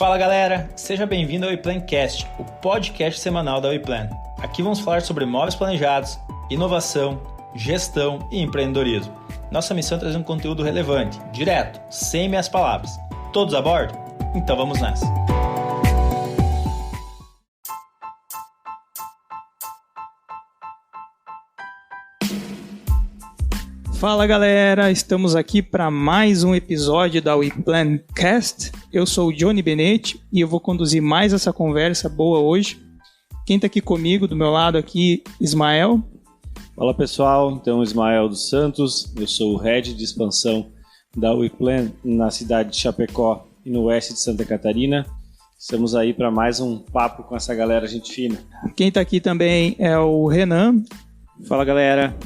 Fala galera, seja bem-vindo ao WePlanCast, o podcast semanal da WePlan. Aqui vamos falar sobre imóveis planejados, inovação, gestão e empreendedorismo. Nossa missão é trazer um conteúdo relevante, direto, sem meias palavras. Todos a bordo? Então vamos nessa! Fala galera, estamos aqui para mais um episódio da WePlanCast. Eu sou o Johnny Benetti e eu vou conduzir mais essa conversa boa hoje. Quem está aqui comigo, do meu lado aqui, Ismael. Fala pessoal, então Ismael dos Santos, eu sou o Head de Expansão da WePlan na cidade de Chapecó e no oeste de Santa Catarina. Estamos aí para mais um papo com essa galera gente fina. Quem está aqui também é o Renan. Fala galera,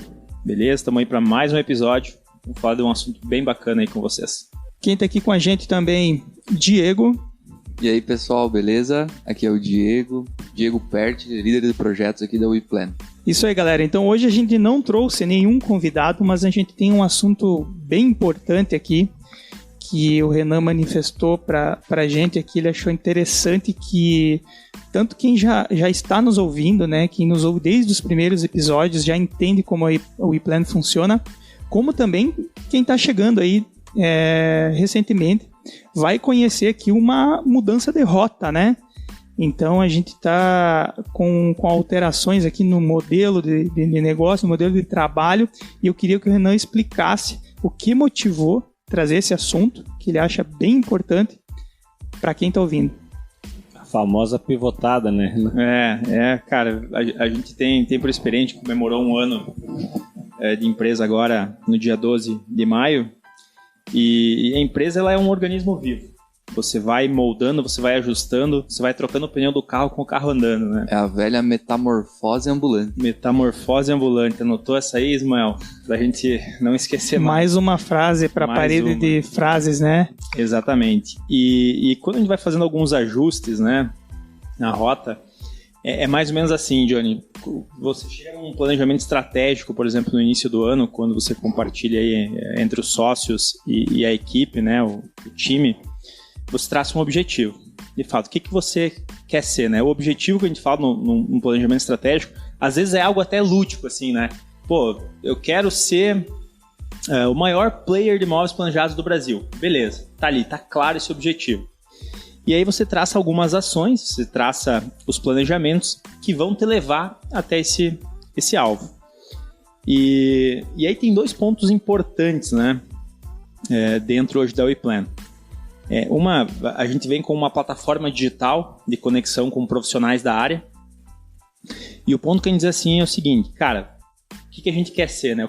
beleza? Estamos aí para mais um episódio. Vamos falar de um assunto bem bacana aí com vocês. Quem está aqui com a gente também, Diego. E aí pessoal, beleza? Aqui é o Diego Perti, líder de projetos aqui da WePlan. Isso aí galera, então hoje a gente não trouxe nenhum convidado, mas a gente tem um assunto bem importante aqui, que o Renan manifestou para a gente aqui. Ele achou interessante que tanto quem já está nos ouvindo, né, quem nos ouve desde os primeiros episódios, já entende como a WePlan funciona, como também quem está chegando aí recentemente vai conhecer aqui uma mudança de rota, né? Então a gente está com alterações aqui no modelo de negócio, no modelo de trabalho, e eu queria que o Renan explicasse o que motivou trazer esse assunto, que ele acha bem importante para quem está ouvindo. A famosa pivotada, né? Cara, a gente tem por experiência, comemorou um ano de empresa agora no dia 12 de maio, e a empresa ela é um organismo vivo. Você vai moldando, você vai ajustando, você vai trocando o pneu do carro com o carro andando, né? É a velha metamorfose ambulante. Metamorfose ambulante. Anotou essa aí, Ismael? Pra gente não esquecer mais. Mais uma frase para a parede de frases, né? Exatamente. E quando a gente vai fazendo alguns ajustes, né, na rota, é mais ou menos assim, Johnny. Você chega num planejamento estratégico, por exemplo, no início do ano, quando você compartilha aí entre os sócios e a equipe, né, o time, você traça um objetivo. De fato, o que você quer ser, né? O objetivo que a gente fala num planejamento estratégico, às vezes é algo até lúdico, assim, né? Pô, eu quero ser o maior player de imóveis planejados do Brasil. Beleza, tá ali, tá claro esse objetivo. E aí você traça algumas ações, você traça os planejamentos que vão te levar até esse alvo. E aí tem dois pontos importantes, né? Dentro hoje da WePlan. A gente vem com uma plataforma digital de conexão com profissionais da área. E o ponto que a gente diz assim é o seguinte, cara, o que a gente quer ser, né?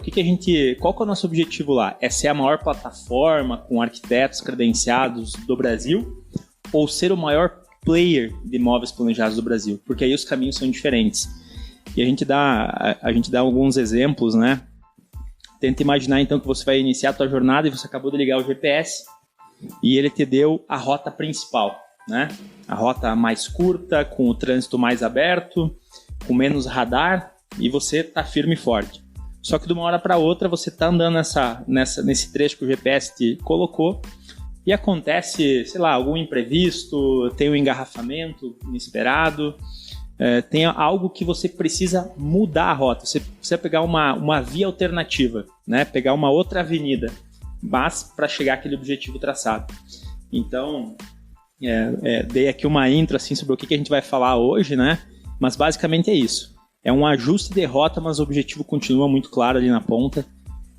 Qual que é o nosso objetivo lá? É ser a maior plataforma com arquitetos credenciados do Brasil ou ser o maior player de imóveis planejados do Brasil? Porque aí os caminhos são diferentes. E a gente dá alguns exemplos, né? Tenta imaginar então que você vai iniciar a tua jornada e você acabou de ligar o GPS e ele te deu a rota principal, né? A rota mais curta, com o trânsito mais aberto, com menos radar, e você tá firme e forte. Só que de uma hora para outra você tá andando nesse trecho que o GPS te colocou e acontece, sei lá, algum imprevisto, tem um engarrafamento inesperado, tem algo que você precisa mudar a rota, você precisa pegar uma via alternativa, né? Pegar uma outra avenida, mas para chegar àquele objetivo traçado. Então, dei aqui uma intro assim, sobre o que a gente vai falar hoje, né? Mas basicamente é isso. É um ajuste de rota, mas o objetivo continua muito claro ali na ponta.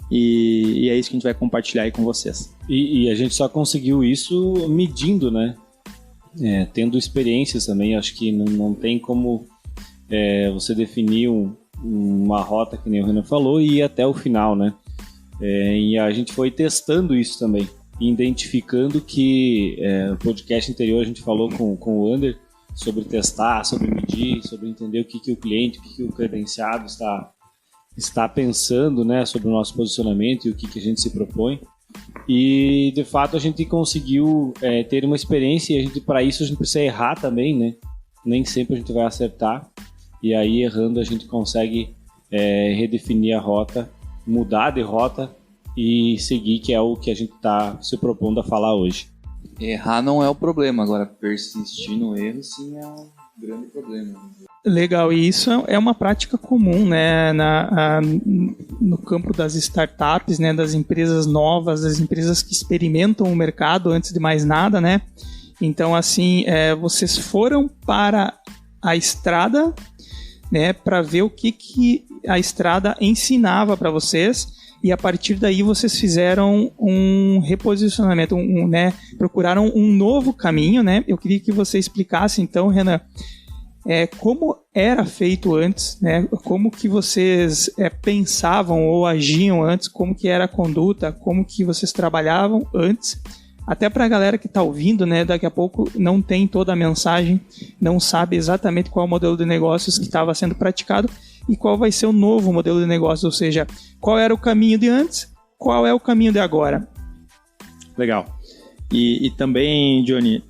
E é isso que a gente vai compartilhar aí com vocês. E a gente só conseguiu isso medindo, né? Tendo experiências também. Acho que não tem como você definir uma rota, que nem o Renan falou, e ir até o final, né? E a gente foi testando isso também, identificando que no podcast anterior a gente falou com o Ander sobre testar, sobre medir, sobre entender o que o cliente, o que o credenciado está pensando, né, sobre o nosso posicionamento e o que a gente se propõe. E de fato a gente conseguiu ter uma experiência, e para isso a gente precisa errar também, né? Nem sempre a gente vai acertar, e aí errando a gente consegue redefinir a rota, mudar de rota e seguir, que é o que a gente está se propondo a falar hoje. Errar não é o problema, agora persistir no erro sim é um grande problema. Legal, e isso é uma prática comum, né, no campo das startups, né, das empresas novas, das empresas que experimentam o mercado antes de mais nada, né? Então, assim, vocês foram para a estrada, né, para ver o que a estrada ensinava para vocês, e a partir daí vocês fizeram um reposicionamento, né, procuraram um novo caminho, né? Eu queria que você explicasse, então, Renan, como era feito antes, né? Como que vocês pensavam ou agiam antes, como que era a conduta, como que vocês trabalhavam antes, até para a galera que está ouvindo, né? Daqui a pouco não tem toda a mensagem, não sabe exatamente qual é o modelo de negócios que estava sendo praticado e qual vai ser o novo modelo de negócios, ou seja, qual era o caminho de antes, qual é o caminho de agora. Legal. E também, Johnny,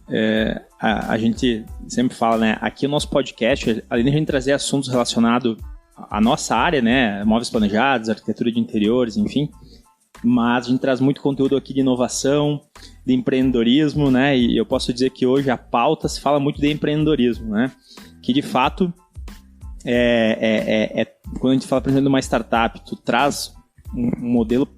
a gente sempre fala, né? Aqui no nosso podcast, além de a gente trazer assuntos relacionados à nossa área, né? Móveis planejados, arquitetura de interiores, enfim. Mas a gente traz muito conteúdo aqui de inovação, de empreendedorismo, né? E eu posso dizer que hoje a pauta se fala muito de empreendedorismo, né? Que de fato, quando a gente fala, por exemplo, de uma startup, tu traz um modelo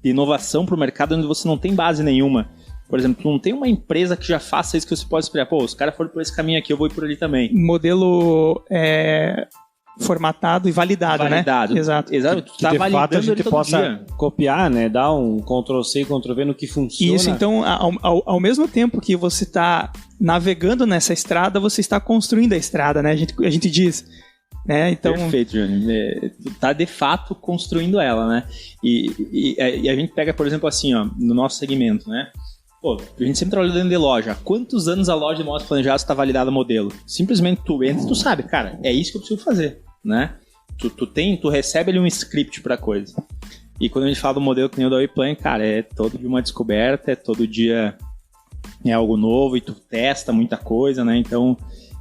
de inovação para o mercado onde você não tem base nenhuma. Por exemplo, não tem uma empresa que já faça isso que você pode esperar. Pô, os caras foram por esse caminho aqui, eu vou ir por ali também. Modelo formatado e validado, né? Exato. Que tá de fato a gente possa dia. copiar, né? Dar um Ctrl+C e Ctrl+V no que funciona. Isso, então, ao mesmo tempo que você está navegando nessa estrada, você está construindo a estrada, né? A gente diz... Então... Perfeito, Johnny. Tu tá de fato construindo ela, né? E a gente pega, por exemplo, assim, ó, no nosso segmento, né? Pô, a gente sempre trabalhou dentro de loja. Há quantos anos a loja de móveis planejados está validada modelo? Simplesmente tu entra e tu sabe, cara, é isso que eu preciso fazer, né? Tu recebe ali um script pra coisa. E quando a gente fala do modelo que nem o da WePlan, cara, é todo dia uma descoberta, é todo dia algo novo e tu testa muita coisa, né? Então,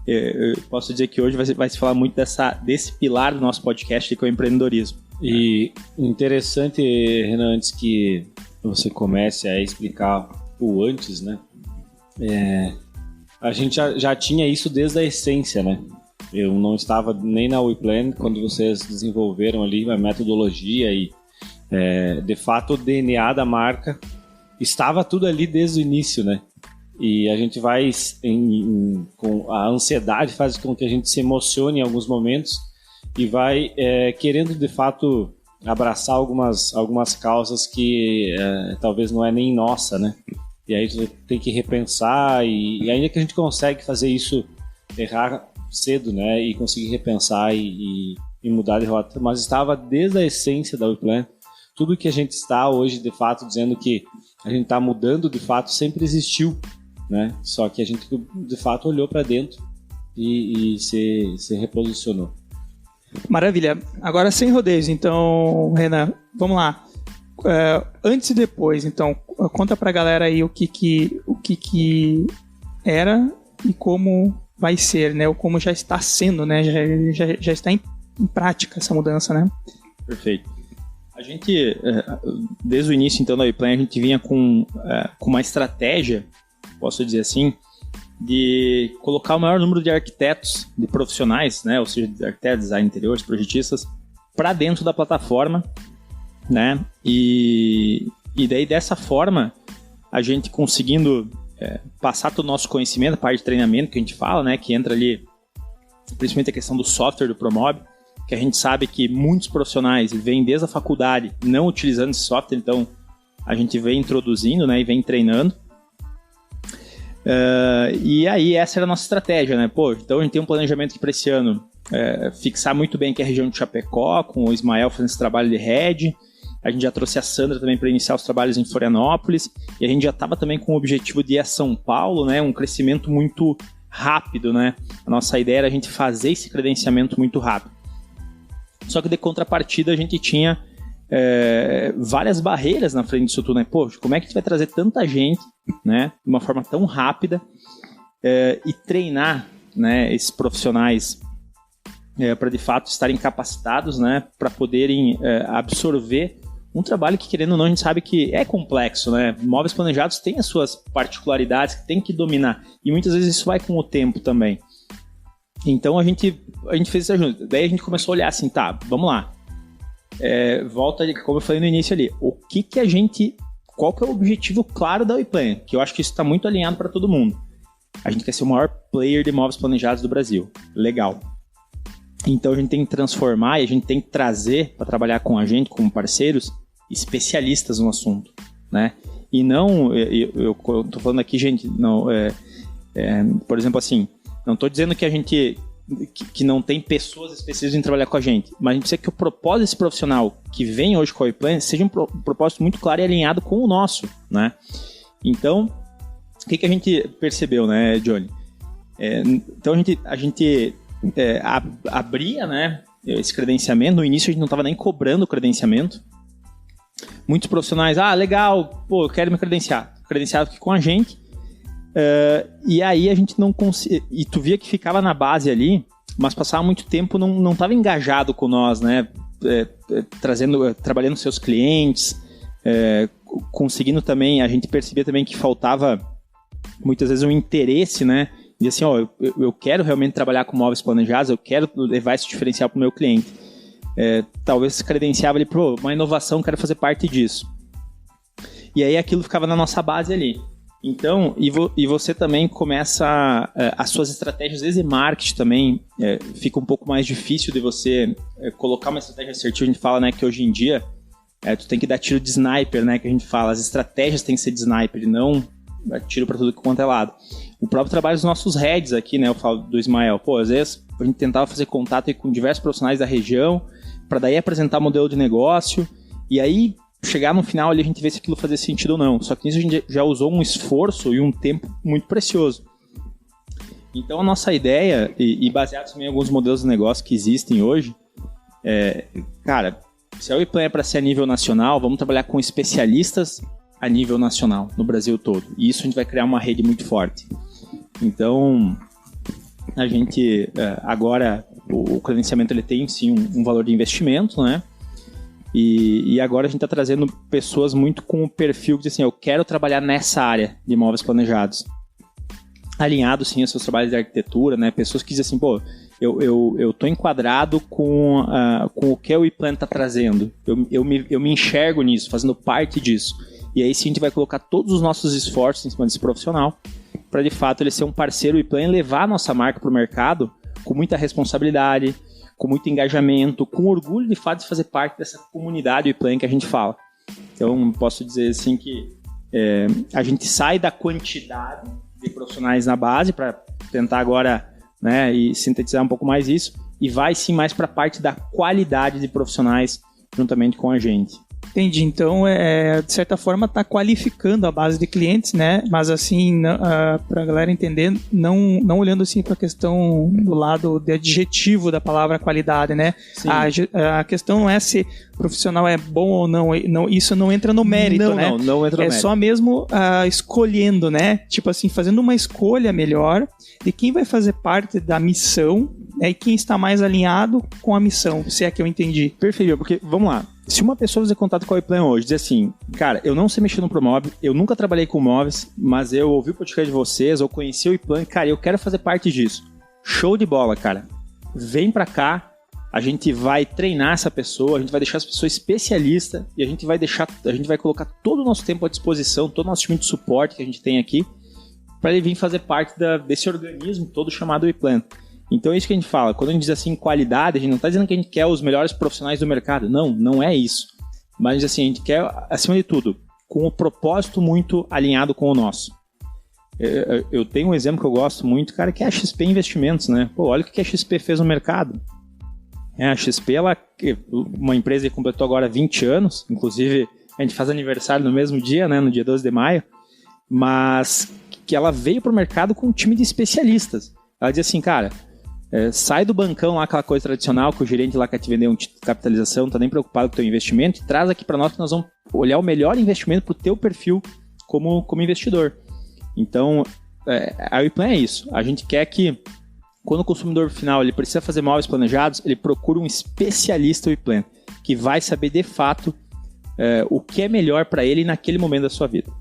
eu posso dizer que hoje vai se falar muito desse pilar do nosso podcast, que é o empreendedorismo. E interessante, Renan, antes que você comece a explicar o antes, né? A gente já tinha isso desde a essência, né? Eu não estava nem na WePlan quando vocês desenvolveram ali a metodologia e, de fato, o DNA da marca estava tudo ali desde o início, né? E a gente vai, com a ansiedade faz com que a gente se emocione em alguns momentos e vai querendo, de fato, abraçar algumas causas que talvez não é nem nossa, né? E aí você tem que repensar e ainda que a gente consegue fazer isso, errar cedo, né? E conseguir repensar e mudar de rota. Mas estava desde a essência da WePlan. Tudo que a gente está hoje, de fato, dizendo que a gente está mudando, de fato, sempre existiu, né? Só que a gente, de fato, olhou para dentro e se reposicionou. Maravilha. Agora, sem rodeios, então, Renan, vamos lá. Antes e depois, então, conta pra galera aí o que era e como vai ser, né? Ou como já está sendo, né? Já está em prática essa mudança, né? Perfeito. A gente, desde o início, então, da WePlan, a gente vinha com uma estratégia, posso dizer assim, de colocar o maior número de arquitetos, de profissionais, né? Ou seja, de arquitetos, design interiores, projetistas, para dentro da plataforma, né? E daí dessa forma a gente conseguindo passar todo o nosso conhecimento, a parte de treinamento que a gente fala, né? Que entra ali principalmente a questão do software do Promob, que a gente sabe que muitos profissionais vêm desde a faculdade não utilizando esse software, então a gente vem introduzindo, né? E vem treinando. E aí essa era a nossa estratégia, né? Pô, então a gente tem um planejamento aqui para esse ano, fixar muito bem que é a região de Chapecó, com o Ismael fazendo esse trabalho de head. A gente já trouxe a Sandra também para iniciar os trabalhos em Florianópolis, e a gente já estava também com o objetivo de ir a São Paulo, né? Um crescimento muito rápido, né? A nossa ideia era a gente fazer esse credenciamento muito rápido. Só que de contrapartida a gente tinha várias barreiras na frente disso tudo, né? Poxa, como é que a gente vai trazer tanta gente, né? De uma forma tão rápida e treinar, né, esses profissionais para de fato estarem capacitados, né, para poderem absorver um trabalho que, querendo ou não, a gente sabe que é complexo, né? Imóveis planejados têm as suas particularidades que tem que dominar. E muitas vezes isso vai com o tempo também. Então a gente fez essa junta. Daí a gente começou a olhar assim, tá, vamos lá. Volta, como eu falei no início ali, qual que é o objetivo claro da WePlan? Que eu acho que isso está muito alinhado para todo mundo. A gente quer ser o maior player de imóveis planejados do Brasil. Legal. Então a gente tem que transformar e a gente tem que trazer para trabalhar com a gente, como parceiros, especialistas no assunto, né? E não, eu tô falando aqui, gente, não, por exemplo assim, não tô dizendo que a gente que não tem pessoas específicas em trabalhar com a gente, mas a gente precisa que o propósito desse profissional que vem hoje com a WePlan seja um propósito muito claro e alinhado com o nosso, né? Então, o que a gente percebeu, né, Johnny? Então a gente abria, né, esse credenciamento. No início a gente não estava nem cobrando o credenciamento. Muitos profissionais, legal, pô, eu quero me credenciar. Credenciado aqui com a gente. E aí a gente não conseguia. E tu via que ficava na base ali, mas passava muito tempo, não estava engajado com nós, né? Trabalhando seus clientes, conseguindo também. A gente percebia também que faltava muitas vezes um interesse, né? E assim, eu quero realmente trabalhar com móveis planejados, eu quero levar esse diferencial para o meu cliente. Talvez se credenciava ali, uma inovação, quero fazer parte disso. E aí aquilo ficava na nossa base ali. Então, e você também começa as suas estratégias, às vezes de marketing também, fica um pouco mais difícil de você colocar uma estratégia assertiva. A gente fala, né, que hoje em dia tu tem que dar tiro de sniper, né, que a gente fala, as estratégias têm que ser de sniper e não tiro para tudo quanto é lado. O próprio trabalho dos nossos heads aqui, né, eu falo do Ismael, às vezes a gente tentava fazer contato aí com diversos profissionais da região, para daí apresentar modelo de negócio, e aí chegar no final ali a gente vê se aquilo fazia sentido ou não. Só que nisso a gente já usou um esforço e um tempo muito precioso. Então a nossa ideia, e baseado também em alguns modelos de negócio que existem hoje, cara, se a WePlan é para ser a nível nacional, vamos trabalhar com especialistas a nível nacional, no Brasil todo. E isso a gente vai criar uma rede muito forte. Então, a gente, agora, o credenciamento ele tem sim um valor de investimento, né? E agora a gente está trazendo pessoas muito com o perfil de assim, eu quero trabalhar nessa área de imóveis planejados. Alinhado sim aos seus trabalhos de arquitetura, né? Pessoas que dizem assim, eu estou enquadrado com o que a WePlan está trazendo. Eu me enxergo nisso, fazendo parte disso. E aí sim a gente vai colocar todos os nossos esforços em cima desse profissional para de fato ele ser um parceiro WePlan e levar a nossa marca para o mercado com muita responsabilidade, com muito engajamento, com orgulho de fato de fazer parte dessa comunidade WePlan que a gente fala. Então posso dizer assim que a gente sai da quantidade de profissionais na base para tentar agora, né, e sintetizar um pouco mais isso, e vai sim mais para a parte da qualidade de profissionais juntamente com a gente. Entendi. Então, de certa forma, está qualificando a base de clientes, né? Mas, assim, para a galera entender, não olhando assim para a questão do lado de adjetivo da palavra qualidade, né? A questão não é se o profissional é bom ou não, isso não entra no mérito, né? Não entra no mérito. Só mesmo escolhendo, né? Tipo assim, fazendo uma escolha melhor de quem vai fazer parte da missão, né? E quem está mais alinhado com a missão, se é que eu entendi. Perfeito, porque, vamos lá, se uma pessoa fazer contato com a WePlan hoje, dizer assim, cara, eu não sei mexer no Promove, eu nunca trabalhei com móveis, mas eu ouvi o podcast de vocês, eu conheci o WePlan, cara, eu quero fazer parte disso. Show de bola, cara. Vem pra cá, a gente vai treinar essa pessoa, a gente vai deixar essa pessoa especialista e a gente vai colocar todo o nosso tempo à disposição, todo o nosso time de suporte que a gente tem aqui, para ele vir fazer parte desse organismo todo chamado WePlan. Então é isso que a gente fala. Quando a gente diz assim qualidade, a gente não está dizendo que a gente quer os melhores profissionais do mercado. Não é isso. Mas assim, a gente quer, acima de tudo, com o propósito muito alinhado com o nosso. Eu tenho um exemplo que eu gosto muito, cara, que é a XP Investimentos, né? Olha o que a XP fez no mercado. A XP, uma empresa que completou agora 20 anos, inclusive a gente faz aniversário no mesmo dia, né, no dia 12 de maio, mas que ela veio para o mercado com um time de especialistas. Ela diz assim, cara, sai do bancão lá, aquela coisa tradicional que o gerente lá quer te vender um título de capitalização, não está nem preocupado com o teu investimento, e traz aqui para nós que nós vamos olhar o melhor investimento para o teu perfil como investidor. Então, a WePlan é isso. A gente quer que, quando o consumidor final ele precisa fazer móveis planejados, ele procura um especialista WePlan, que vai saber de fato o que é melhor para ele naquele momento da sua vida.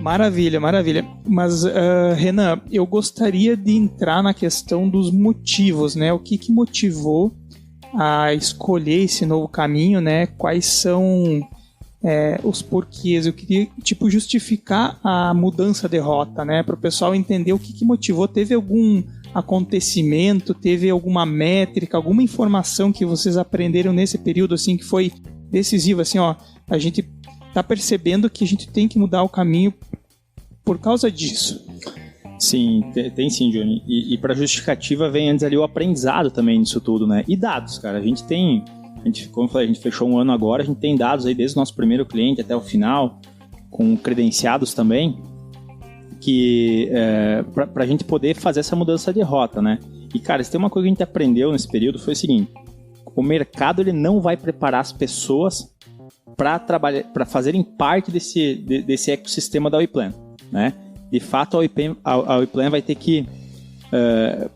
Maravilha, maravilha. Mas, Renan, eu gostaria de entrar na questão dos motivos, né? O que motivou a escolher esse novo caminho, né? Quais são os porquês? Eu queria, justificar a mudança de rota, né? Para o pessoal entender o que motivou. Teve algum acontecimento, teve alguma métrica, alguma informação que vocês aprenderam nesse período, assim, que foi decisiva, assim, ó, a gente tá percebendo que a gente tem que mudar o caminho por causa disso. Sim, tem sim, Johnny. E para justificativa vem antes ali o aprendizado também disso tudo, né? E dados, cara. Como eu falei, a gente fechou um ano agora, a gente tem dados aí desde o nosso primeiro cliente até o final, com credenciados também, que para a gente poder fazer essa mudança de rota, né? E, cara, se tem uma coisa que a gente aprendeu nesse período foi o seguinte: o mercado ele não vai preparar as pessoas para fazerem parte desse ecossistema da WePlan, né? De fato, a WePlan vai ter que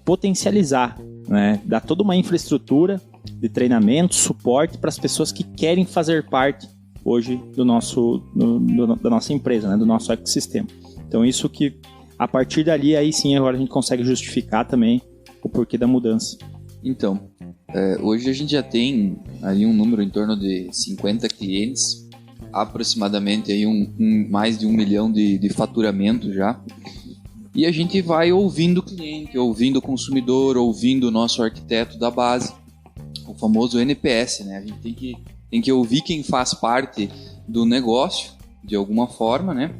potencializar, né? Dar toda uma infraestrutura de treinamento, suporte para as pessoas que querem fazer parte hoje da nossa empresa, né? Do nosso ecossistema. Então, isso que, a partir dali, aí sim, agora a gente consegue justificar também o porquê da mudança. Então, hoje a gente já tem aí um número em torno de 50 clientes, aproximadamente aí mais de 1 milhão de faturamento já. E a gente vai ouvindo o cliente, ouvindo o consumidor, ouvindo o nosso arquiteto da base, o famoso NPS, né? A gente tem que ouvir quem faz parte do negócio, de alguma forma, né?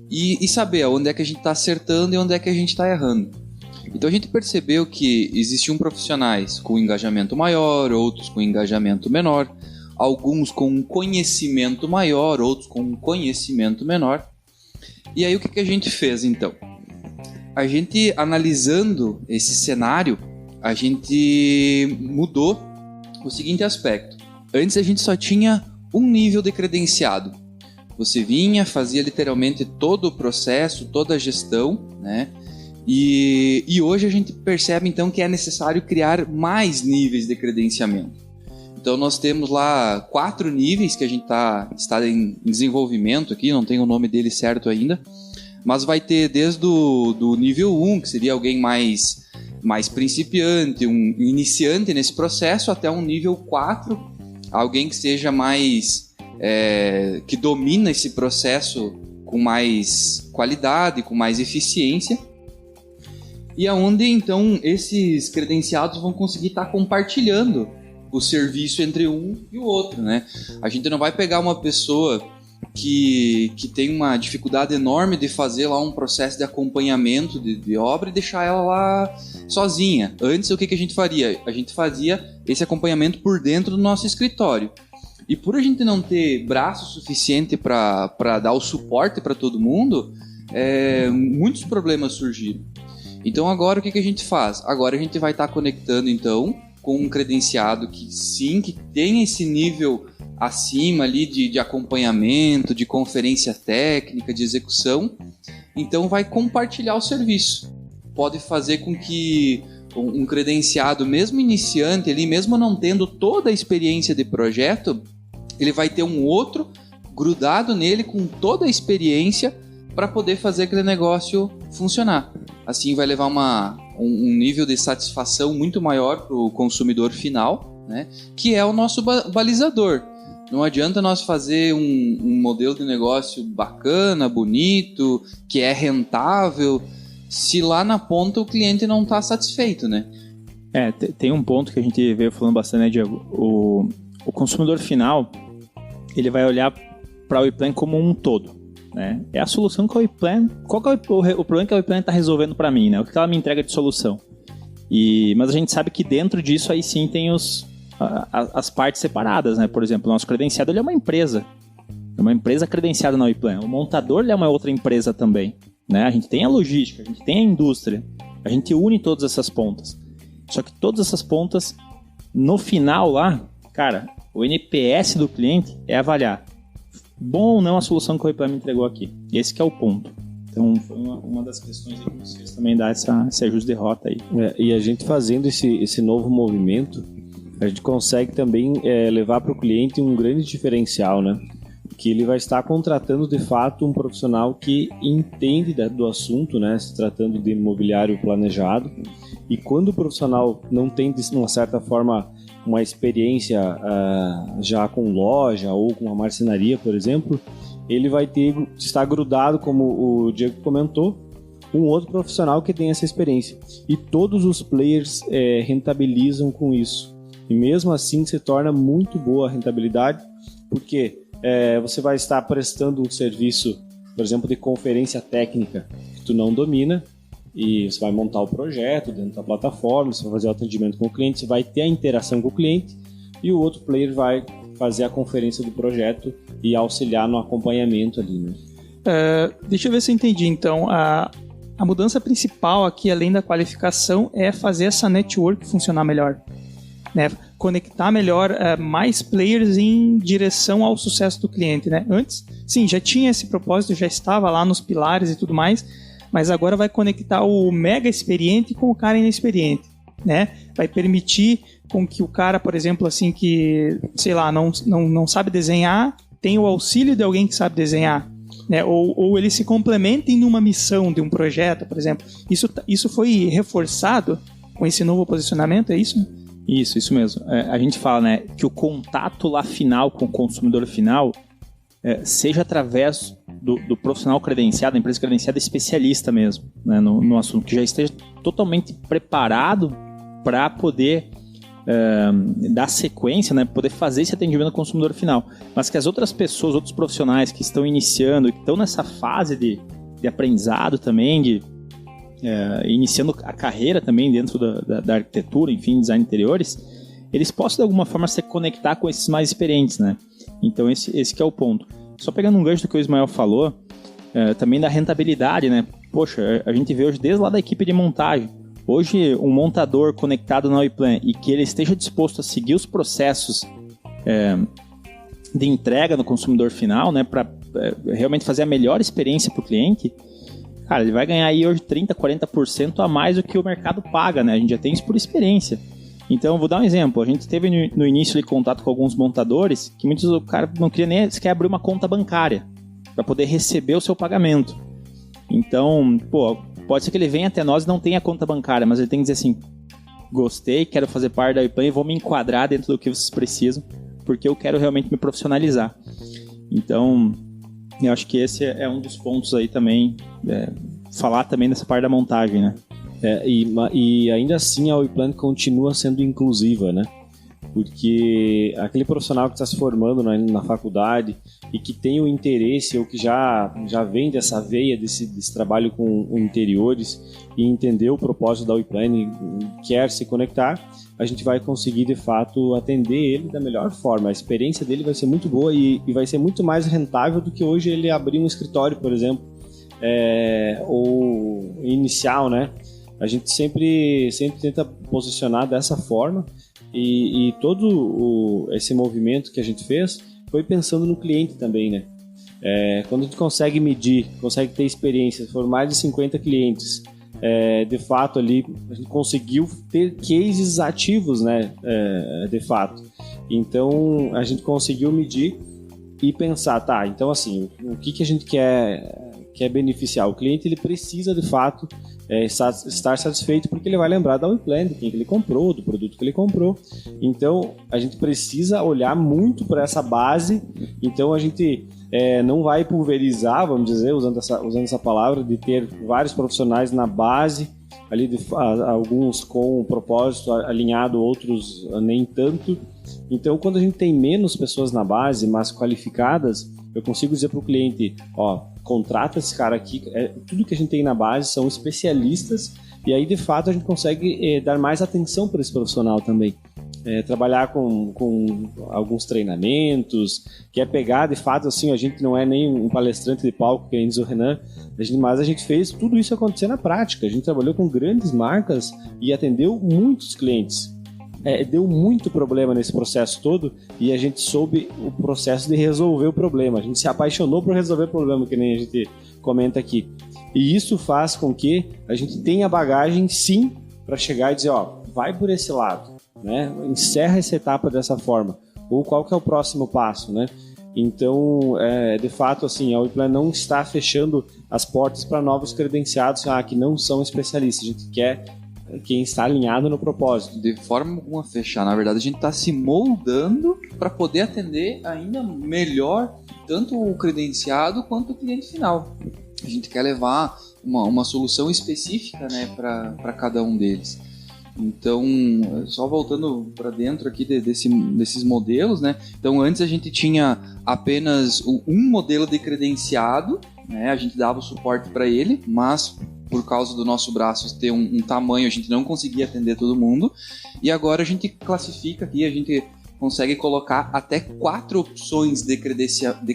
E saber onde é que a gente está acertando e onde é que a gente está errando. Então a gente percebeu que existiam profissionais com engajamento maior, outros com engajamento menor, alguns com um conhecimento maior, outros com um conhecimento menor. E aí o que a gente fez então? A gente, analisando esse cenário, a gente mudou o seguinte aspecto. Antes a gente só tinha um nível de credenciado. Você vinha, fazia literalmente todo o processo, toda a gestão, né? E hoje a gente percebe então que é necessário criar mais níveis de credenciamento. Então nós temos lá 4 níveis que a gente está em desenvolvimento aqui, não tem o nome dele certo ainda, mas vai ter desde do nível 1, que seria alguém mais principiante, um iniciante nesse processo, até um nível 4, alguém que seja mais que domina esse processo com mais qualidade, com mais eficiência. E aonde então esses credenciados vão conseguir estar compartilhando o serviço entre um e o outro, né? A gente não vai pegar uma pessoa que tem uma dificuldade enorme de fazer lá um processo de acompanhamento de obra e deixar ela lá sozinha. Antes, o que a gente faria? A gente fazia esse acompanhamento por dentro do nosso escritório. E por a gente não ter braço suficiente para dar o suporte para todo mundo, muitos problemas surgiram. Então agora o que a gente faz? Agora a gente vai estar conectando então com um credenciado que tem esse nível acima ali de acompanhamento, de conferência técnica, de execução. Então vai compartilhar o serviço. Pode fazer com que um credenciado, mesmo iniciante ali, mesmo não tendo toda a experiência de projeto, ele vai ter um outro grudado nele com toda a experiência para poder fazer aquele negócio funcionar. Assim vai levar um nível de satisfação muito maior para o consumidor final, né? Que é o nosso balizador. Não adianta nós fazer um modelo de negócio bacana, bonito, que é rentável, se lá na ponta o cliente não está satisfeito, né? Tem um ponto que a gente veio falando bastante, né, Diego? O consumidor final, ele vai olhar para a WePlan como um todo. Né? É a solução que a WePlan... Qual que é o problema que a WePlan está resolvendo para mim? Né? O que ela me entrega de solução? Mas a gente sabe que dentro disso aí sim tem as partes separadas. Né? Por exemplo, o nosso credenciado ele é uma empresa. É uma empresa credenciada na WePlan. O montador ele é uma outra empresa também. Né? A gente tem a logística, a gente tem a indústria. A gente une todas essas pontas. Só que todas essas pontas, no final lá, cara, o NPS do cliente é avaliar bom ou não a solução que o WePlan me entregou aqui. Esse que é o ponto. Então, foi uma das questões que nos fez também dar esse ajuste de rota aí. E a gente fazendo esse novo movimento, a gente consegue também levar para o cliente um grande diferencial, né? Que ele vai estar contratando de fato um profissional que entende do assunto, né? Se tratando de imobiliário planejado. E quando o profissional não tem, de uma certa forma, uma experiência já com loja ou com uma marcenaria, por exemplo, ele vai estar grudado, como o Diego comentou, um outro profissional que tem essa experiência. E todos os players rentabilizam com isso. E mesmo assim se torna muito boa a rentabilidade, porque você vai estar prestando um serviço, por exemplo, de conferência técnica que tu não domina, e você vai montar o projeto dentro da plataforma, você vai fazer o atendimento com o cliente, você vai ter a interação com o cliente, e o outro player vai fazer a conferência do projeto e auxiliar no acompanhamento ali, né? Deixa eu ver se eu entendi. Então, a mudança principal aqui, além da qualificação, é fazer essa network funcionar melhor, né? Conectar melhor mais players em direção ao sucesso do cliente, né? Antes, sim, já tinha esse propósito, já estava lá nos pilares e tudo mais, mas agora vai conectar o mega experiente com o cara inexperiente, né? Vai permitir com que o cara, por exemplo, assim, que, sei lá, não sabe desenhar, tenha o auxílio de alguém que sabe desenhar, né? Ou eles se complementem numa missão de um projeto, por exemplo. Isso foi reforçado com esse novo posicionamento, é isso? Isso mesmo. A gente fala, né, que o contato lá final com o consumidor final seja através do profissional credenciado, da empresa credenciada especialista mesmo, né, no assunto, que já esteja totalmente preparado para poder dar sequência, né, poder fazer esse atendimento ao consumidor final. Mas que as outras pessoas, outros profissionais que estão iniciando, que estão nessa fase de aprendizado também, iniciando a carreira também dentro da arquitetura, enfim, design de interiores, eles possam de alguma forma se conectar com esses mais experientes, né? Então esse que é o ponto. Só pegando um gancho do que o Ismael falou, também da rentabilidade, né? Poxa, a gente vê hoje desde lá da equipe de montagem. Hoje, um montador conectado na Oiplan e que ele esteja disposto a seguir os processos de entrega no consumidor final, né, para realmente fazer a melhor experiência para o cliente, cara, ele vai ganhar aí hoje 30%, 40% a mais do que o mercado paga, né? A gente já tem isso por experiência. Então, eu vou dar um exemplo. A gente teve no início de contato com alguns montadores que muitos do cara não queria nem sequer abrir uma conta bancária para poder receber o seu pagamento. Então, pode ser que ele venha até nós e não tenha conta bancária, mas ele tem que dizer assim: gostei, quero fazer parte da Oiplan e vou me enquadrar dentro do que vocês precisam, porque eu quero realmente me profissionalizar. Então, eu acho que esse é um dos pontos aí também, falar também dessa parte da montagem, né? E ainda assim a Oiplan continua sendo inclusiva, né? Porque aquele profissional que está se formando na faculdade e que tem o interesse ou que já vem dessa veia desse trabalho com interiores e entendeu o propósito da Oiplan e quer se conectar, a gente vai conseguir de fato atender ele da melhor forma. A experiência dele vai ser muito boa e vai ser muito mais rentável do que hoje ele abrir um escritório, por exemplo, ou inicial, né? A gente sempre tenta posicionar dessa forma e todo esse movimento que a gente fez foi pensando no cliente também, né? Quando a gente consegue medir, consegue ter experiência, foram mais de 50 clientes, de fato ali a gente conseguiu ter cases ativos, né? De fato. Então a gente conseguiu medir e pensar, tá, então assim, o que a gente quer beneficiar? O cliente ele precisa de fato estar satisfeito porque ele vai lembrar da Oiplan, de quem que ele comprou, do produto que ele comprou. Então a gente precisa olhar muito para essa base. Então a gente não vai pulverizar, vamos dizer, usando essa palavra, de ter vários profissionais na base ali, alguns com um propósito alinhado, outros nem tanto. Então quando a gente tem menos pessoas na base, mas qualificadas, eu consigo dizer para o cliente, contrata esse cara aqui, tudo que a gente tem na base são especialistas, e aí de fato a gente consegue dar mais atenção para esse profissional também. Trabalhar com alguns treinamentos, quer pegar de fato, assim, a gente não é nem um palestrante de palco, que diz o Renan, mas a gente fez tudo isso acontecer na prática. A gente trabalhou com grandes marcas e atendeu muitos clientes. Deu muito problema nesse processo todo e a gente soube o processo de resolver o problema. A gente se apaixonou por resolver o problema, que nem a gente comenta aqui. E isso faz com que a gente tenha bagagem, sim, para chegar e dizer, ó, vai por esse lado, né? Encerra essa etapa dessa forma. Ou qual que é o próximo passo, né? Então, de fato, assim, a WePlan não está fechando as portas para novos credenciados que não são especialistas. A gente quer quem está alinhado no propósito. De forma alguma fechar. Na verdade, a gente está se moldando para poder atender ainda melhor tanto o credenciado quanto o cliente final. A gente quer levar uma solução específica, né, para cada um deles. Então, só voltando para dentro aqui desses modelos, né? Então, antes a gente tinha apenas um modelo de credenciado, né? A gente dava o suporte para ele, mas por causa do nosso braço ter um tamanho, a gente não conseguia atender todo mundo. E agora a gente classifica aqui, a gente consegue colocar até 4 opções de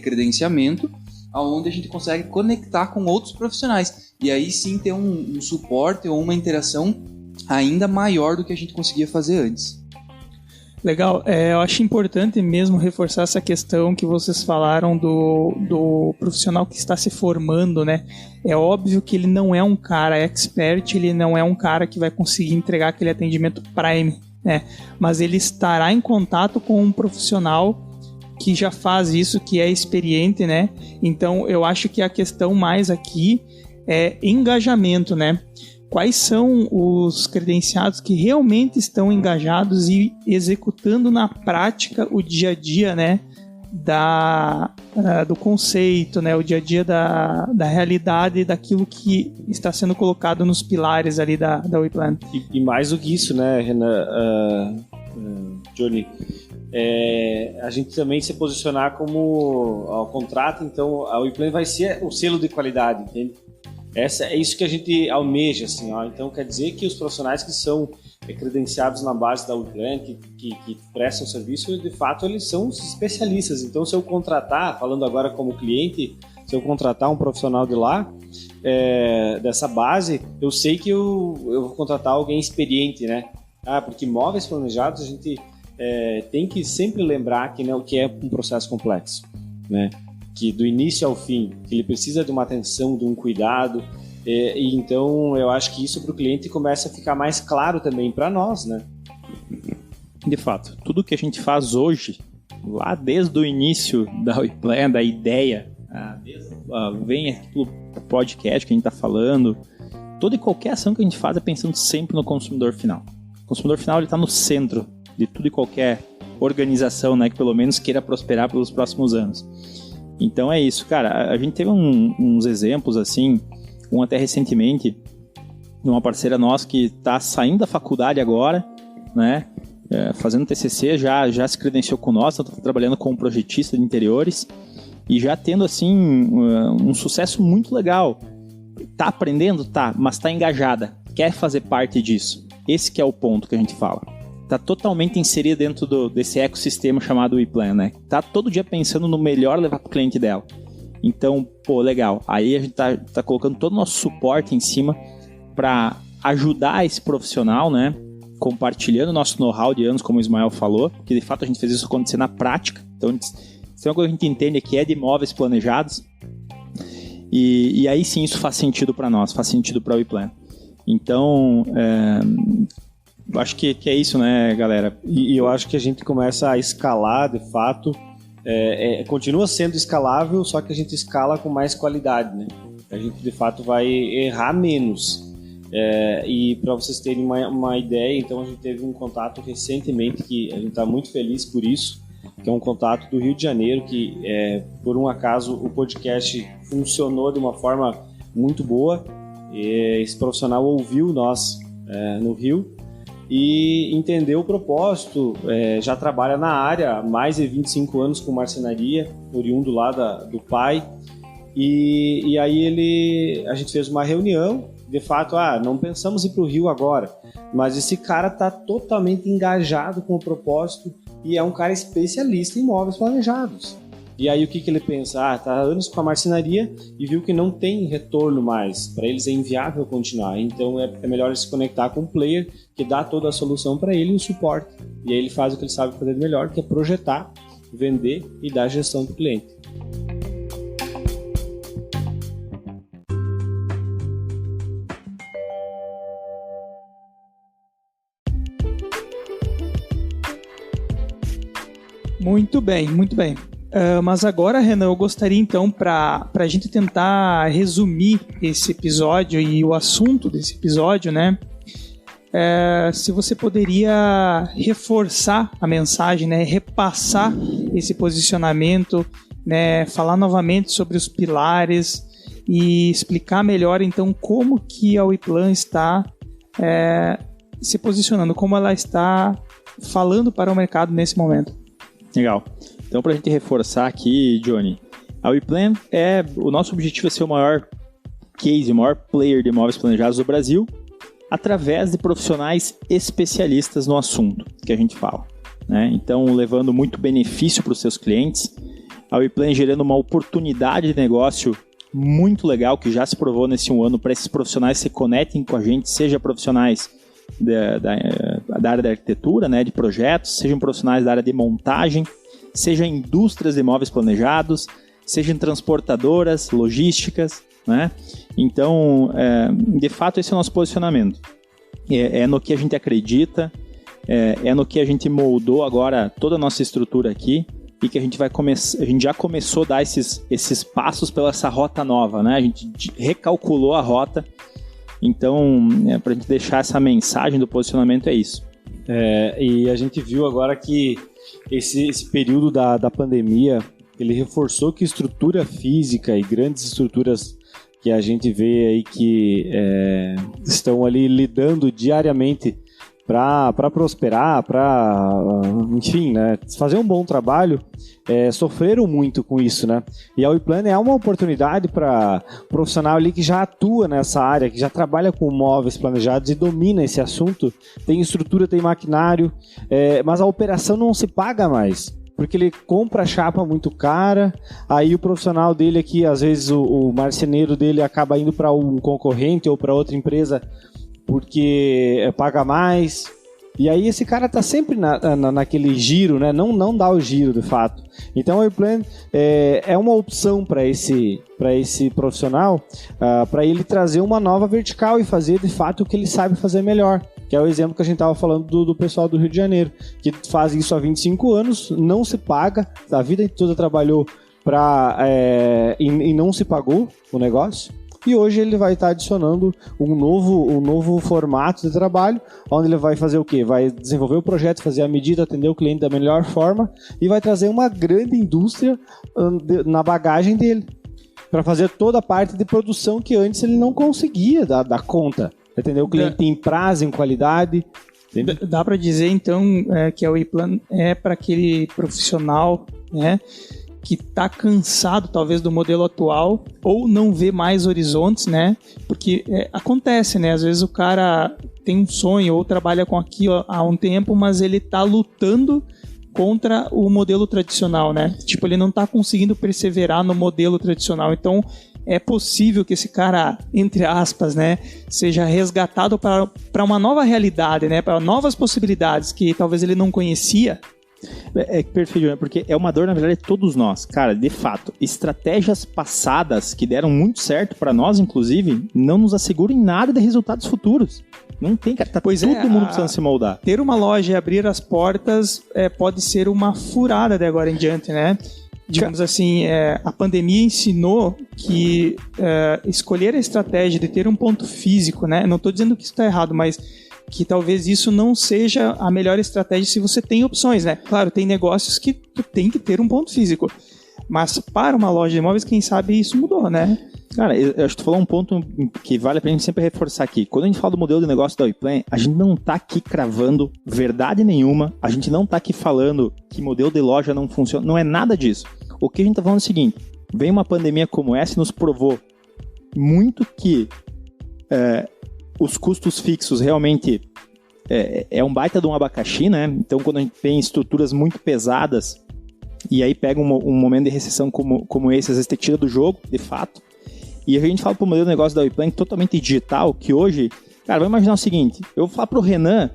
credenciamento, onde a gente consegue conectar com outros profissionais. E aí sim ter um suporte ou uma interação ainda maior do que a gente conseguia fazer antes. Legal, eu acho importante mesmo reforçar essa questão que vocês falaram do profissional que está se formando, né? É óbvio que ele não é um cara expert, ele não é um cara que vai conseguir entregar aquele atendimento prime, né? Mas ele estará em contato com um profissional que já faz isso, que é experiente, né? Então eu acho que a questão mais aqui é engajamento, né? Quais são os credenciados que realmente estão engajados e executando na prática o dia a dia, né, do conceito, né, o dia a dia da realidade daquilo que está sendo colocado nos pilares ali da WePlan. E mais do que isso, né, Renan, Johnny, a gente também se posicionar como ao contrato, então a WePlan vai ser o selo de qualidade, entende? É isso que a gente almeja, assim, ó. Então quer dizer que os profissionais que são credenciados na base da WePlan, que prestam serviço, de fato eles são especialistas. Então se eu contratar, falando agora como cliente, se eu contratar um profissional de lá, dessa base, eu sei que eu vou contratar alguém experiente, né? Porque imóveis planejados a gente tem que sempre lembrar que, né, o que é um processo complexo, né? Que do início ao fim, que ele precisa de uma atenção, de um cuidado, e então eu acho que isso para o cliente começa a ficar mais claro também para nós, né? De fato, tudo que a gente faz hoje, lá desde o início da WePlan, da ideia, vem aqui pelo podcast que a gente está falando, toda e qualquer ação que a gente faz é pensando sempre no consumidor final. O consumidor final está no centro de tudo e qualquer organização, né, que pelo menos queira prosperar pelos próximos anos. Então é isso, cara. A gente teve uns exemplos assim, até recentemente, de uma parceira nossa que está saindo da faculdade agora, né? Fazendo TCC, já se credenciou com nós, está trabalhando como projetista de interiores e já tendo assim um sucesso muito legal. Tá aprendendo? Tá, mas tá engajada, quer fazer parte disso. Esse que é o ponto que a gente fala. Tá totalmente inserido dentro desse ecossistema chamado WePlan, né? Tá todo dia pensando no melhor levar pro cliente dela. Então, legal. Aí a gente tá colocando todo o nosso suporte em cima para ajudar esse profissional, né? Compartilhando o nosso know-how de anos, como o Ismael falou, que de fato a gente fez isso acontecer na prática. Então, se é uma coisa que a gente entende aqui é de imóveis planejados. E aí sim isso faz sentido para nós, faz sentido para o WePlan. Então, acho que é isso, né, galera? E eu acho que a gente começa a escalar, de fato. Continua sendo escalável, só que a gente escala com mais qualidade, né? A gente, de fato, vai errar menos. E para vocês terem uma ideia, então a gente teve um contato recentemente, que a gente está muito feliz por isso, que é um contato do Rio de Janeiro, que, por um acaso, o podcast funcionou de uma forma muito boa. Esse profissional ouviu nós no Rio e entendeu o propósito, já trabalha na área há mais de 25 anos com marcenaria, oriundo lá do pai, e aí a gente fez uma reunião, de fato, não pensamos em ir para o Rio agora, mas esse cara está totalmente engajado com o propósito e é um cara especialista em imóveis planejados. E aí o que ele pensa? Tá há anos com a marcenaria e viu que não tem retorno mais. Para eles é inviável continuar. Então é melhor ele se conectar com um player que dá toda a solução para ele e o suporte. E aí ele faz o que ele sabe fazer melhor, que é projetar, vender e dar gestão para o cliente. Muito bem, muito bem. Mas agora, Renan, eu gostaria então, para a gente tentar resumir esse episódio e o assunto desse episódio, né? Se você poderia reforçar a mensagem, né? Repassar esse posicionamento, né? Falar novamente sobre os pilares e explicar melhor então como que a Weplan está se posicionando, como ela está falando para o mercado nesse momento. Legal. Então, para a gente reforçar aqui, Johnny, a Weplan o nosso objetivo é ser o maior case, o maior player de imóveis planejados do Brasil, através de profissionais especialistas no assunto que a gente fala, né? Então, levando muito benefício para os seus clientes, a Weplan gerando uma oportunidade de negócio muito legal, que já se provou nesse um ano, para esses profissionais se conectem com a gente, seja profissionais da área da arquitetura, né, de projetos, sejam profissionais da área de montagem, seja indústrias de imóveis planejados, sejam transportadoras, logísticas, né? Então, de fato, esse é o nosso posicionamento. É no que a gente acredita, é no que a gente moldou agora toda a nossa estrutura aqui e que a gente já começou a dar esses passos pela essa rota nova, né? A gente recalculou a rota. Então, para a gente deixar essa mensagem do posicionamento é isso. E a gente viu agora que esse período da pandemia, ele reforçou que estrutura física e grandes estruturas que a gente vê aí que estão ali lidando diariamente para prosperar, enfim, né, fazer um bom trabalho, sofreram muito com isso, né? E a Weplan é uma oportunidade para profissional ali que já atua nessa área, que já trabalha com móveis planejados e domina esse assunto, tem estrutura, tem maquinário, mas a operação não se paga mais. Porque ele compra a chapa muito cara, aí o profissional dele aqui, às vezes o marceneiro dele acaba indo para um concorrente ou para outra empresa porque paga mais. E aí esse cara tá sempre naquele giro, né? Não dá o giro, de fato. Então a Weplan é uma opção para esse profissional, para ele trazer uma nova vertical e fazer de fato o que ele sabe fazer melhor. Que é o exemplo que a gente estava falando do pessoal do Rio de Janeiro, que faz isso há 25 anos, não se paga, a vida toda trabalhou e não se pagou o negócio. E hoje ele vai estar adicionando um novo formato de trabalho, onde ele vai fazer o quê? Vai desenvolver o projeto, fazer a medida, atender o cliente da melhor forma e vai trazer uma grande indústria na bagagem dele, para fazer toda a parte de produção que antes ele não conseguia dar conta. Entendeu? O cliente tem prazo, em qualidade. Dá para dizer, então, que a Weplan é para aquele profissional, né, que está cansado, talvez, do modelo atual ou não vê mais horizontes, né? Porque acontece, né? Às vezes o cara tem um sonho ou trabalha com aquilo há um tempo, mas ele está lutando contra o modelo tradicional, né? Tipo, ele não está conseguindo perseverar no modelo tradicional. Então, é possível que esse cara, entre aspas, né, seja resgatado para uma nova realidade, né, para novas possibilidades que talvez ele não conhecia. Perfeito, né? Porque é uma dor, na verdade, de todos nós. Cara, de fato, estratégias passadas que deram muito certo para nós, inclusive, não nos asseguram em nada de resultados futuros. Não tem, cara. Todo mundo precisando se moldar. Ter uma loja e abrir as portas pode ser uma furada de agora em diante, né? Digamos assim, a pandemia ensinou que escolher a estratégia de ter um ponto físico, né? Não estou dizendo que isso está errado, mas que talvez isso não seja a melhor estratégia se você tem opções, né? Claro, tem negócios que tu tem que ter um ponto físico, mas para uma loja de imóveis, quem sabe isso mudou, né? Cara, eu acho que tu falou um ponto que vale a pena a gente sempre reforçar aqui. Quando a gente fala do modelo de negócio da Weplan, a gente não tá aqui cravando verdade nenhuma, a gente não tá aqui falando que modelo de loja não funciona, não é nada disso. O que a gente tá falando é o seguinte, vem uma pandemia como essa e nos provou muito que os custos fixos realmente é um baita de um abacaxi, né? Então, quando a gente tem estruturas muito pesadas e aí pega um momento de recessão como esse, às vezes te tira do jogo, de fato. E a gente fala para o modelo de negócio da Weplan totalmente digital, que hoje, cara, vamos imaginar o seguinte, eu vou falar para o Renan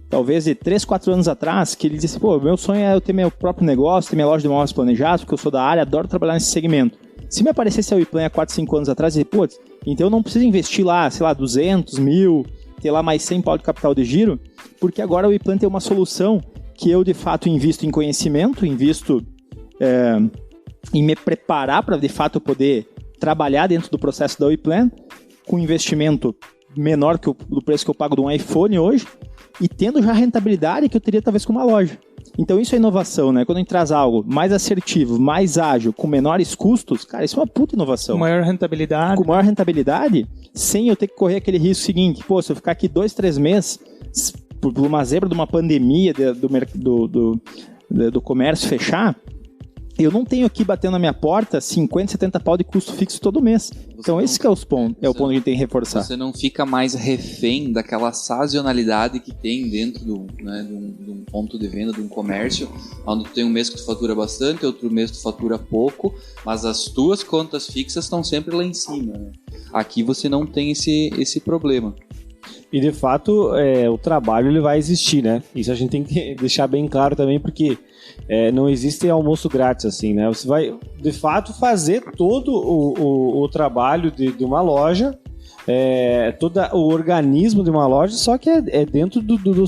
talvez de 3, 4 anos atrás, que ele disse, meu sonho é eu ter meu próprio negócio, ter minha loja de imóveis planejados, porque eu sou da área, adoro trabalhar nesse segmento. Se me aparecesse a Weplan há 4, 5 anos atrás, eu dizer, então eu não preciso investir lá, 200 mil, ter lá mais 100 pau de capital de giro, porque agora a Weplan tem uma solução que eu, de fato, invisto em conhecimento, invisto em me preparar para, de fato, poder trabalhar dentro do processo da WePlan, com investimento menor que do preço que eu pago de um iPhone hoje, e tendo já a rentabilidade que eu teria talvez com uma loja. Então isso é inovação, né? Quando a gente traz algo mais assertivo, mais ágil, com menores custos, cara, isso é uma puta inovação. Com maior rentabilidade. Com maior rentabilidade, sem eu ter que correr aquele risco seguinte, pô, se eu ficar aqui 2-3 meses, por uma zebra de uma pandemia do comércio fechar, eu não tenho aqui batendo na minha porta 50, 70 pau de custo fixo todo mês. Então esse que é o ponto que a gente tem que reforçar. Você não fica mais refém daquela sazonalidade que tem dentro de um ponto de venda, de um comércio, onde tu tem um mês que tu fatura bastante, outro mês tu fatura pouco, mas as tuas contas fixas estão sempre lá em cima, né? Aqui você não tem esse problema. E de fato, o trabalho ele vai existir, né? Isso a gente tem que deixar bem claro também, porque não existe almoço grátis, assim, né? Você vai, de fato, fazer todo o trabalho de uma loja, todo o organismo de uma loja, só que é dentro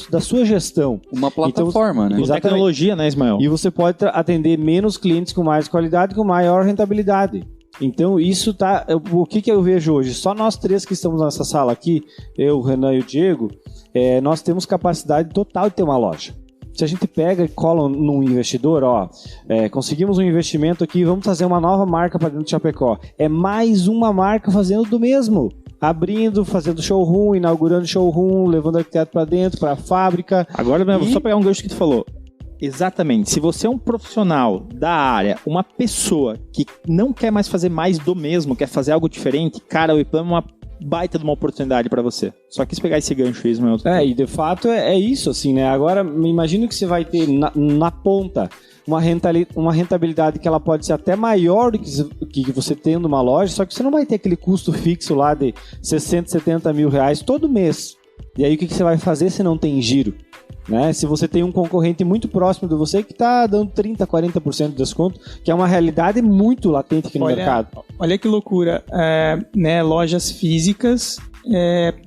da sua gestão. Uma plataforma, então, né? Exatamente. Tecnologia, né, Ismael? E você pode atender menos clientes com mais qualidade, com maior rentabilidade. Então, isso tá... O que eu vejo hoje? Só nós três que estamos nessa sala aqui, eu, o Renan e o Diego, nós temos capacidade total de ter uma loja. Se a gente pega e cola num investidor, conseguimos um investimento aqui, vamos fazer uma nova marca para dentro de Chapecó. É mais uma marca fazendo do mesmo. Abrindo, fazendo showroom, inaugurando showroom, levando arquiteto para dentro, para a fábrica. Agora, vou só pegar um gancho que tu falou. Exatamente. Se você é um profissional da área, uma pessoa que não quer mais fazer mais do mesmo, quer fazer algo diferente, cara, o WePlan é uma baita de uma oportunidade para você. Só quis pegar esse gancho aí, Ismael. E de fato é isso, assim, né? Agora, me imagino que você vai ter na ponta uma rentabilidade que ela pode ser até maior do que você tendo uma loja, só que você não vai ter aquele custo fixo lá de 60, 70 mil reais todo mês. E aí o que você vai fazer se não tem giro? Né? Se você tem um concorrente muito próximo de você que está dando 30%, 40% de desconto, que é uma realidade muito latente aqui no mercado. Olha que loucura, né? Lojas físicas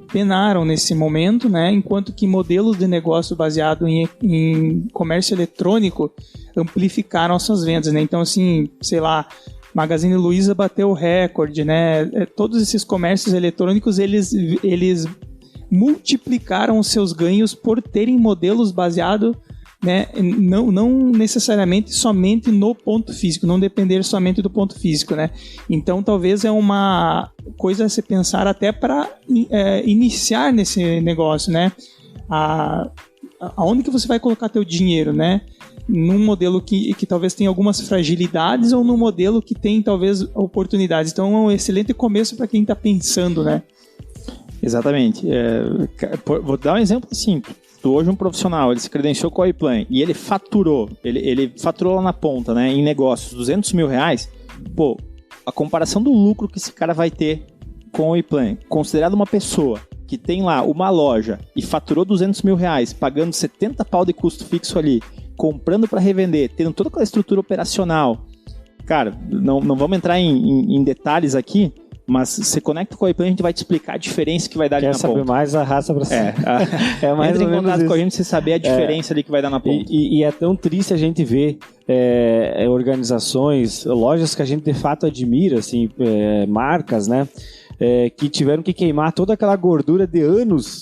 penaram nesse momento, né? Enquanto que modelos de negócio baseado em comércio eletrônico amplificaram as suas vendas, né? Então, assim, sei lá, Magazine Luiza bateu o recorde, né? Todos esses comércios eletrônicos, eles multiplicaram os seus ganhos por terem modelos baseados, né, não necessariamente somente no ponto físico, não depender somente do ponto físico, né? Então talvez é uma coisa a se pensar até para iniciar nesse negócio, né? Aonde que você vai colocar teu dinheiro, né? Num modelo que talvez tenha algumas fragilidades ou num modelo que tem talvez oportunidades. Então é um excelente começo para quem está pensando, né? Exatamente. Vou dar um exemplo simples. Hoje um profissional, ele se credenciou com a WePlan e ele faturou lá na ponta, né, em negócios, 200 mil reais. Pô, a comparação do lucro que esse cara vai ter com a WePlan, considerado uma pessoa que tem lá uma loja e faturou 200 mil reais, pagando 70 pau de custo fixo ali, comprando para revender, tendo toda aquela estrutura operacional. Cara, não vamos entrar em detalhes aqui, mas se conecta com a WePlan, a gente vai te explicar a diferença que vai dar ali na ponta. Quer saber mais, arrasta pra cima. Mais entra em contato com a gente pra você saber a diferença ali que vai dar na ponta. E é tão triste a gente ver organizações, lojas que a gente de fato admira, assim, marcas, né? Que tiveram que queimar toda aquela gordura de anos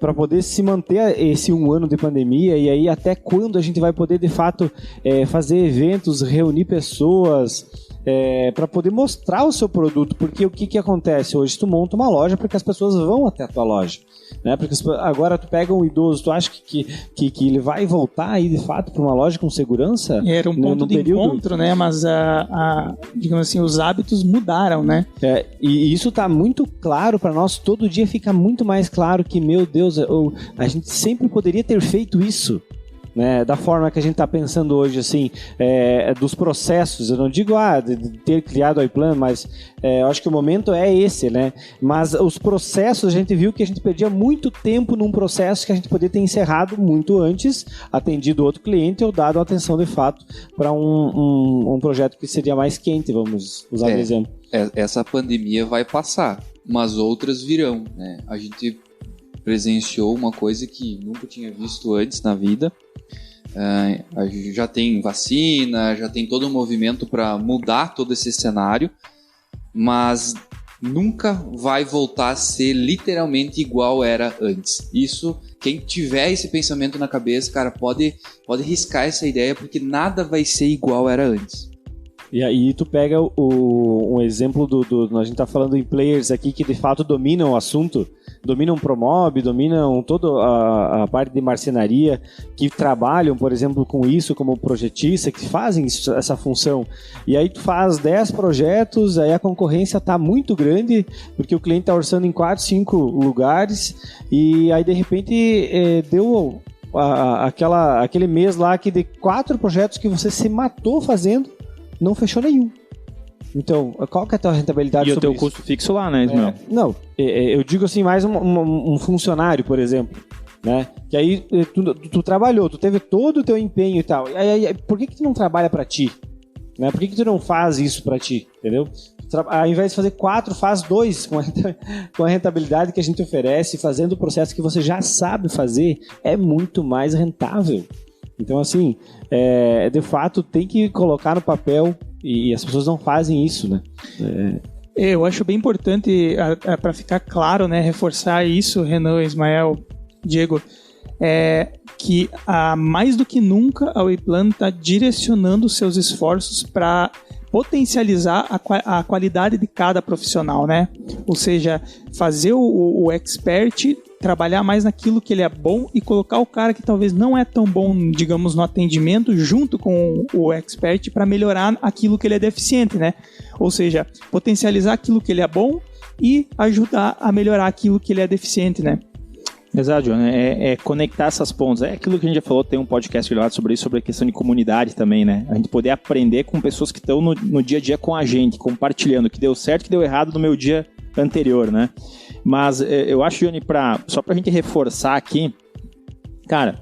para poder se manter esse um ano de pandemia, e aí até quando a gente vai poder de fato fazer eventos, reunir pessoas para poder mostrar o seu produto, porque o que acontece hoje? Tu monta uma loja porque as pessoas vão até a tua loja, né? Porque agora tu pega um idoso, tu acha que ele vai voltar aí de fato para uma loja com segurança? Era um ponto de encontro, né? Mas digamos assim, os hábitos mudaram, né? E isso tá muito claro para nós, todo dia fica muito mais claro que, meu Deus, a gente sempre poderia ter feito isso, né, da forma que a gente está pensando hoje, assim, dos processos. Eu não digo de ter criado a WePlan, mas eu acho que o momento é esse, né? Mas os processos, a gente viu que a gente perdia muito tempo num processo que a gente poderia ter encerrado muito antes, atendido outro cliente ou dado atenção de fato para um projeto que seria mais quente, vamos usar de exemplo. Essa pandemia vai passar, mas outras virão, né? A gente presenciou uma coisa que nunca tinha visto antes na vida. Já tem vacina, já tem todo um movimento para mudar todo esse cenário, mas nunca vai voltar a ser literalmente igual era antes. Isso, quem tiver esse pensamento na cabeça, cara, pode riscar essa ideia, porque nada vai ser igual era antes. E aí tu pega um exemplo a gente tá falando em players aqui que de fato dominam o assunto, dominam Promob, dominam toda a parte de marcenaria, que trabalham, por exemplo, com isso como projetista, que fazem essa função. E aí tu faz 10 projetos, aí a concorrência tá muito grande, porque o cliente tá orçando em 4, 5 lugares, e aí de repente deu aquele mês lá que de 4 projetos que você se matou fazendo, não fechou nenhum. Então, qual que é a tua rentabilidade sobre isso? E o teu custo fixo lá, né, Ismael? Não, eu digo assim, mais um funcionário, por exemplo, né? Que aí tu trabalhou, tu teve todo o teu empenho e tal. Aí, por que tu não trabalha pra ti? Né? Por que tu não faz isso pra ti? Entendeu? Ao invés de fazer 4, faz 2 com a rentabilidade que a gente oferece, fazendo o processo que você já sabe fazer, é muito mais rentável. Então, assim, de fato, tem que colocar no papel, e as pessoas não fazem isso, né? Eu acho bem importante, para ficar claro, né, reforçar isso, Renan, Ismael, Diego, que mais do que nunca a Wayplan está direcionando seus esforços para potencializar a qualidade de cada profissional, né? Ou seja, fazer o expert trabalhar mais naquilo que ele é bom e colocar o cara que talvez não é tão bom, digamos, no atendimento junto com o expert para melhorar aquilo que ele é deficiente, né? Ou seja, potencializar aquilo que ele é bom e ajudar a melhorar aquilo que ele é deficiente, né? Exato, John. É conectar essas pontas. É aquilo que a gente já falou, tem um podcast gravado sobre isso, sobre a questão de comunidade também, né? A gente poder aprender com pessoas que estão no dia a dia com a gente, compartilhando o que deu certo e o que deu errado no meu dia anterior, né? Mas eu acho, Johnny, só pra gente reforçar aqui, cara,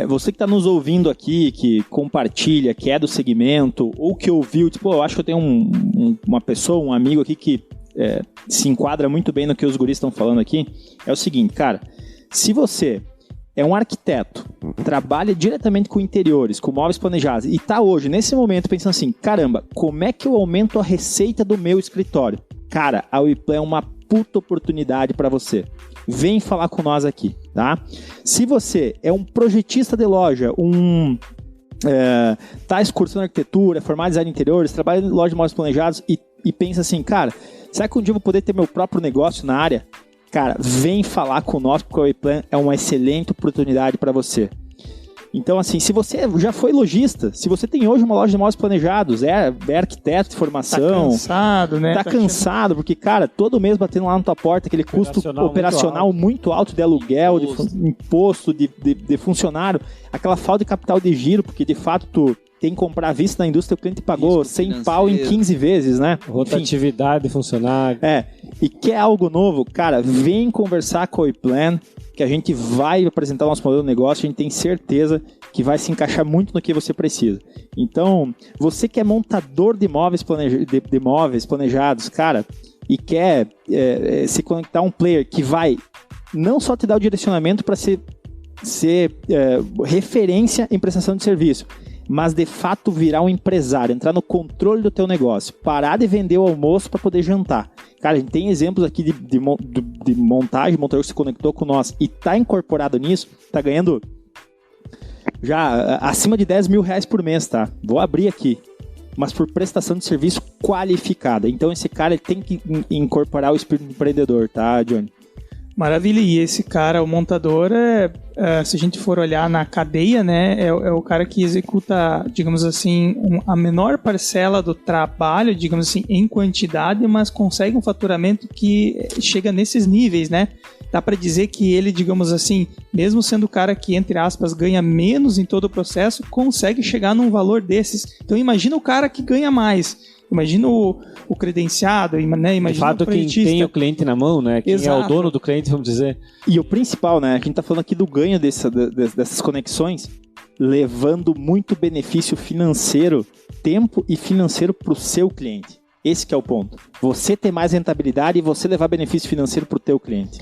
você que está nos ouvindo aqui, que compartilha, que é do segmento, ou que ouviu, tipo, eu acho que eu tenho uma pessoa, um amigo aqui que se enquadra muito bem no que os guris estão falando aqui, é o seguinte, cara, se você é um arquiteto, trabalha diretamente com interiores, com móveis planejados, e está hoje, nesse momento, pensando assim, caramba, como é que eu aumento a receita do meu escritório? Cara, a Wayplan é uma puta oportunidade para você. Vem falar com nós aqui, tá? Se você é um projetista de loja, tá cursando arquitetura, formado em design de interiores, trabalha em loja de móveis planejados e pensa assim, cara, será que um dia eu vou poder ter meu próprio negócio na área? Cara, vem falar conosco, porque a Wayplan é uma excelente oportunidade para você. Então, assim, se você já foi lojista, se você tem hoje uma loja de móveis planejados, é arquiteto de formação... Tá cansado, né? Tá cansado, porque, cara, todo mês batendo lá na tua porta, aquele custo operacional muito alto de aluguel, de imposto, de funcionário, aquela falta de capital de giro, porque, de fato, tu tem que comprar à vista na indústria, o cliente pagou 100 pau em 15 vezes, né? Rotatividade de funcionário. E quer algo novo? Cara, vem conversar com a Wayplan, que a gente vai apresentar o nosso modelo de negócio, a gente tem certeza que vai se encaixar muito no que você precisa. Então, você que é montador de móveis, planejados, cara, e quer se conectar a um player que vai não só te dar o direcionamento para ser referência em prestação de serviço, mas de fato virar um empresário, entrar no controle do teu negócio, parar de vender o almoço para poder jantar. Cara, a gente tem exemplos aqui de montagem, montador que se conectou com nós e está incorporado nisso, está ganhando já acima de 10 mil reais por mês, tá? Vou abrir aqui, mas por prestação de serviço qualificada. Então esse cara ele tem que incorporar o espírito empreendedor, tá, Johnny? Maravilha, e esse cara, o montador, se a gente for olhar na cadeia, né, é o cara que executa, digamos assim, a menor parcela do trabalho, digamos assim, em quantidade, mas consegue um faturamento que chega nesses níveis, né? Dá para dizer que ele, digamos assim, mesmo sendo o cara que, entre aspas, ganha menos em todo o processo, consegue chegar num valor desses. Então imagina o cara que ganha mais. Imagina o credenciado, né? Imagina de fato, o quem tem o cliente na mão, né? Quem Exato. é o dono do cliente, vamos dizer. E o principal, né? A gente tá falando aqui do ganho dessas conexões, levando muito benefício financeiro, tempo e financeiro para o seu cliente. Esse que é o ponto. Você ter mais rentabilidade e você levar benefício financeiro para o teu cliente.